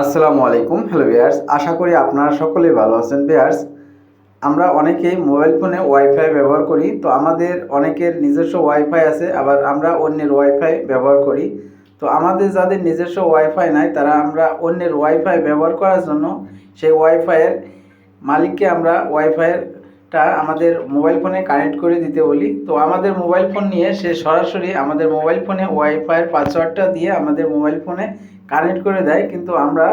আসসালামু আলাইকুম। Hello viewers, আশা করি আপনারা সকলেই ভালো আছেন। ভিউয়ার্স, আমরা অনেকেই মোবাইল ফোনে ওয়াইফাই ব্যবহার করি। তো আমাদের অনেকের নিজস্ব ওয়াইফাই আছে, আবার আমরা অন্যের ওয়াইফাই ব্যবহার করি। তো আমাদের যাদের নিজস্ব ওয়াইফাই নাই, তারা আমরা অন্যের ওয়াইফাই ব্যবহার করার জন্য সেই ওয়াইফাইয়ের মালিককে আমরা ওয়াইফাইটা আমাদের মোবাইল ফোনে কানেক্ট করে দিতে বলি। তো আমাদের মোবাইল ফোন নিয়ে সে সরাসরি আমাদের মোবাইল ফোনে ওয়াইফাইয়ের পাসওয়ার্ডটা দিয়ে আমাদের মোবাইল ফোনে কানেক্ট করে দেয়, কিন্তু আমরা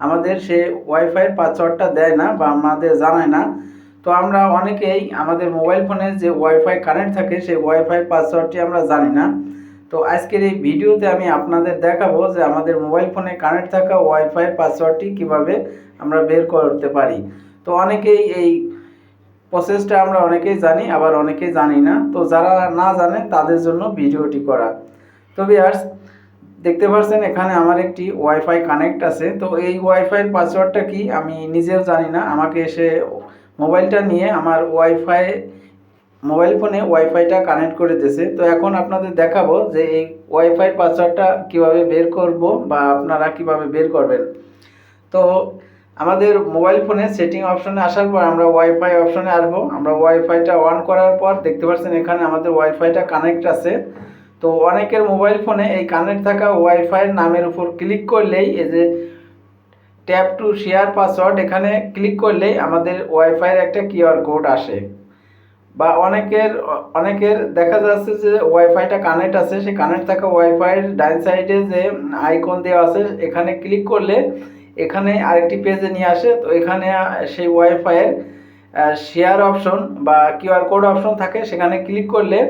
আমাদের সে ওয়াইফাইয়ের পাসওয়ার্ডটা দেয় না বা আমাদের জানায় না। তো আমরা অনেকেই আমাদের মোবাইল ফোনে যে ওয়াইফাই কানেক্ট থাকে সেই ওয়াইফাই পাসওয়ার্ডটি আমরা জানি না। তো আজকের এই ভিডিওতে আমি আপনাদের দেখাবো যে আমাদের মোবাইল ফোনে কানেক্ট থাকা ওয়াইফাইয়ের পাসওয়ার্ডটি কিভাবে আমরা বের করতে পারি। তো অনেকেই এই প্রসেসটা আমরা অনেকেই জানি, আবার অনেকেই জানি না। তো যারা না জানে তাদের জন্য ভিডিওটি করা। তো ভিউয়ার্স, দেখতে পাচ্ছেন এখানে আমার একটি ওয়াইফাই কানেক্ট আছে। তো এই ওয়াইফাইয়ের পাসওয়ার্ডটা কি আমি নিজেও জানি না। আমাকে এসে মোবাইলটা নিয়ে আমার মোবাইল ফোনে ওয়াইফাইটা কানেক্ট করে দিয়েছে। তো এখন আপনাদের দেখাবো যে এই ওয়াইফাই পাসওয়ার্ডটা কিভাবে বের করব বা আপনারা কিভাবে বের করবেন। তো আমাদের মোবাইল ফোনে সেটিং অপশনে আসার পর আমরা ওয়াইফাই অপশনে আসবো। আমরা ওয়াইফাইটা অন করার পর দেখতে পাচ্ছেন এখানে আমাদের ওয়াইফাইটা কানেক্ট আছে। তো অনেকের মোবাইল ফোনে এই কানেক্ট থাকা ওয়াইফাইয়ের নামের উপর ক্লিক করলেই এই যে ট্যাপ টু শেয়ার পাসওয়ার্ড, এখানে ক্লিক করলেই আমাদের ওয়াইফাইয়ের একটা কিউআর কোড আসে। বা অনেকের দেখা যাচ্ছে যে ওয়াইফাইটা কানেক্ট আছে, সেই কানেক্ট থাকা ওয়াইফাইয়ের ডাইন সাইডে যে আইকন দেওয়া আছে এখানে ক্লিক করলে এখানে আরেকটি পেজে নিয়ে আসে। তো এখানে সেই ওয়াইফাইয়ের শেয়ার অপশন বা কিউআর কোড অপশন থাকে, সেখানে ক্লিক করলে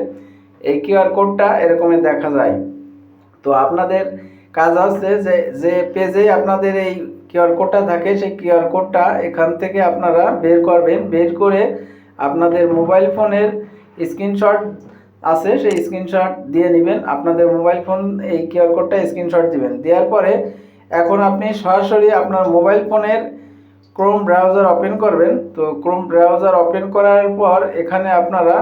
এই কিউআর কোডটা এরকমের দেখা যায়। তো আপনাদের কাজ হচ্ছে যে পেজে আপনাদের এই কিউআর কোডটা থাকে সেই কিউআর কোডটা এখান থেকে আপনারা বের করবেন। বের করে আপনাদের মোবাইল ফোনের স্ক্রিনশট আছে সেই স্ক্রিনশট দিয়ে নেবেন। আপনাদের মোবাইল ফোন এই কিউআর কোডটা স্ক্রিনশট দিবেন। দেওয়ার পরে এখন আপনি সরাসরি আপনার মোবাইল ফোনের ক্রোম ব্রাউজার ওপেন করবেন। তো ক্রোম ব্রাউজার ওপেন করার পর এখানে আপনারা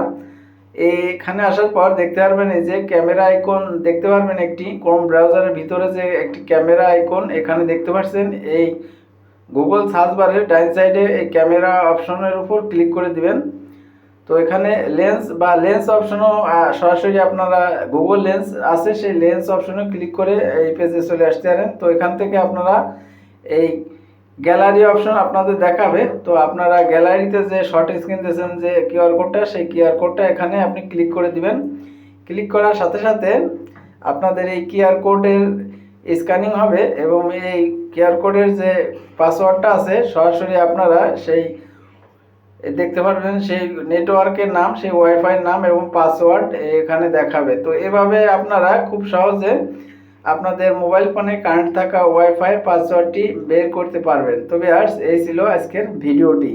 এখানে আসার পর দেখতে পারবেন এই যে ক্যামেরা আইকন দেখতে পারবেন, একটি ক্রোম ব্রাউজারের ভিতরে যে একটি ক্যামেরা আইকন এখানে দেখতে পাচ্ছেন। এই গুগল সার্চ বারের ডাইন সাইডে এই ক্যামেরা অপশনের উপর ক্লিক করে দিবেন। তো এখানে লেন্স অপশনও সরাসরি আপনারা গুগল লেন্স আছে সেই লেন্স অপশনে ক্লিক করে এই পেজে চলে আসতে পারেন। তো এখান থেকে আপনারা এই গ্যালারি অপশন আপনাদের দেখাবে। তো আপনারা গ্যালারিতে যে শর্ট স্ক্রিন দিয়েছেন যে কিউআর কোডটা, সেই কিউআর কোডটা এখানে আপনি ক্লিক করে দিবেন। ক্লিক করার সাথে সাথে আপনাদের এই কিউআর কোডের স্ক্যানিং হবে এবং এই কিউআর কোডের যে পাসওয়ার্ডটা আছে সরাসরি আপনারা সেই দেখতে পারবেন সেই নেটওয়ার্কের নাম, সেই ওয়াইফাইয়ের নাম এবং পাসওয়ার্ড এখানে দেখাবে। তো এভাবে আপনারা খুব সহজে আপনাদের মোবাইল ফোনে কানেক্ট থাকা ওয়াইফাই পাসওয়ার্ডটি বের করতে পারবেন। তো ভিউয়ার্স, এই ছিল আজকের ভিডিওটি।